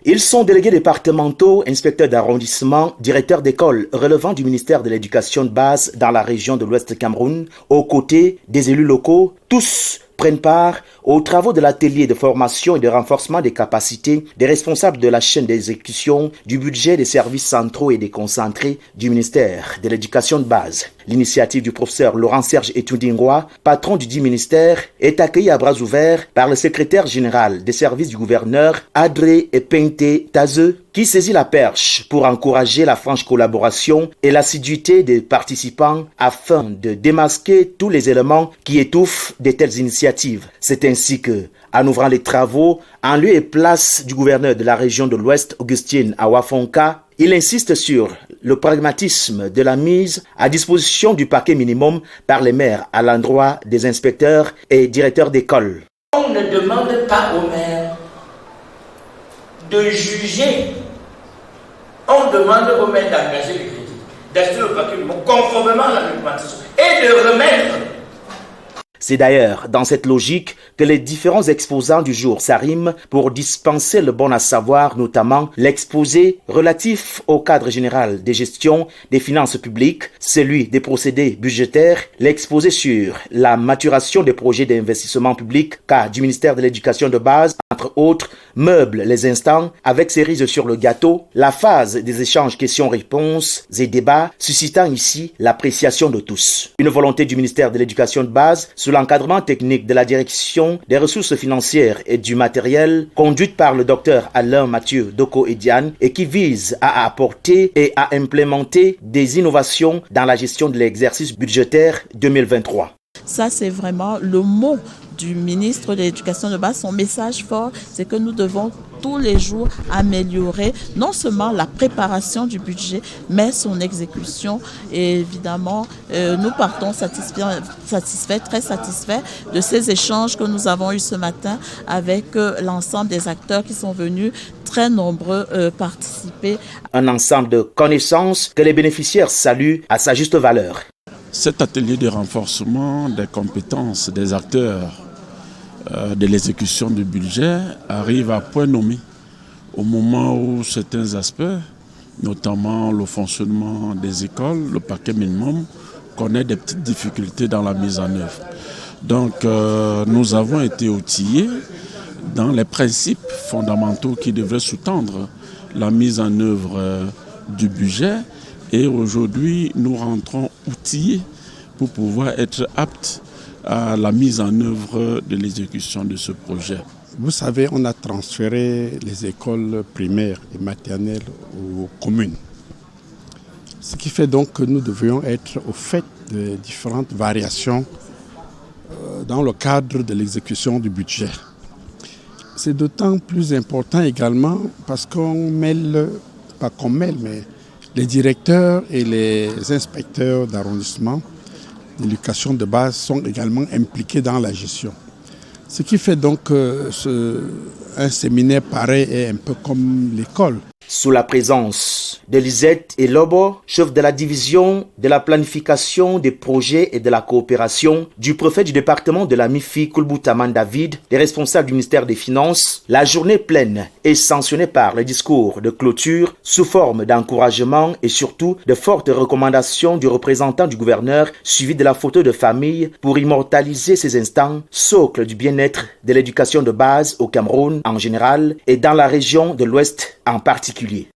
Ils sont délégués départementaux, inspecteurs d'arrondissement, directeurs d'école relevant du ministère de l'Éducation de base dans la région de l'Ouest Cameroun, aux côtés des élus locaux, tous prennent part aux travaux de l'atelier de formation et de renforcement des capacités des responsables de la chaîne d'exécution du budget des services centraux et déconcentrés du ministère de l'Éducation de base. L'initiative du professeur Laurent-Serge Etundingwa, patron du dit ministère, est accueillie à bras ouverts par le secrétaire général des services du gouverneur, Adré Epente Tazeux, qui saisit la perche pour encourager la franche collaboration et l'assiduité des participants afin de démasquer tous les éléments qui étouffent de telles initiatives. C'est ainsi que, en ouvrant les travaux, en lieu et place du gouverneur de la région de l'Ouest, Augustine Awafonka, il insiste sur le pragmatisme de la mise à disposition du paquet minimum par les maires à l'endroit des inspecteurs et directeurs d'école. On ne demande pas aux maires de juger. On demande aux maires d'engager les crédits, d'acheter le paquet minimum conformément à la réglementation et de remettre. C'est d'ailleurs dans cette logique que les différents exposants du jour s'arriment pour dispenser le bon à savoir, notamment l'exposé relatif au cadre général des gestions des finances publiques, celui des procédés budgétaires, l'exposé sur la maturation des projets d'investissement public, cas du ministère de l'Éducation de base, entre autres, meuble les instants avec cerise sur le gâteau, la phase des échanges questions-réponses et débats, suscitant ici l'appréciation de tous. Une volonté du ministère de l'Éducation de base sous l'encadrement technique de la direction des ressources financières et du matériel, conduite par le docteur Alain Mathieu Doko Ediane et qui vise à apporter et à implémenter des innovations dans la gestion de l'exercice budgétaire 2023. Ça, c'est vraiment le mot du ministre de l'Éducation de base. Son message fort, c'est que nous devons tous les jours améliorer non seulement la préparation du budget, mais son exécution. Et évidemment, nous partons très satisfaits de ces échanges que nous avons eus ce matin avec l'ensemble des acteurs qui sont venus très nombreux participer. Un ensemble de connaissances que les bénéficiaires saluent à sa juste valeur. Cet atelier de renforcement des compétences des acteurs de l'exécution du budget arrive à point nommé au moment où certains aspects, notamment le fonctionnement des écoles, le paquet minimum, connaît des petites difficultés dans la mise en œuvre. Donc nous avons été outillés dans les principes fondamentaux qui devraient sous-tendre la mise en œuvre du budget. Et aujourd'hui, nous rentrons outillés pour pouvoir être aptes à la mise en œuvre de l'exécution de ce projet. Vous savez, on a transféré les écoles primaires et maternelles aux communes. Ce qui fait donc que nous devions être au fait de différentes variations dans le cadre de l'exécution du budget. C'est d'autant plus important également parce mais les directeurs et les inspecteurs d'arrondissement d'éducation de base sont également impliqués dans la gestion. Ce qui fait donc qu'un séminaire pareil est un peu comme l'école. Sous la présence de Lisette et Lobo, chef de la division de la planification des projets et de la coopération, du préfet du département de la MIFI, Kulboutaman David, des responsables du ministère des Finances, la journée pleine est sanctionnée par le discours de clôture sous forme d'encouragement et surtout de fortes recommandations du représentant du gouverneur, suivi de la photo de famille pour immortaliser ces instants, socle du bien-être de l'éducation de base au Cameroun en général et dans la région de l'Ouest en particulier.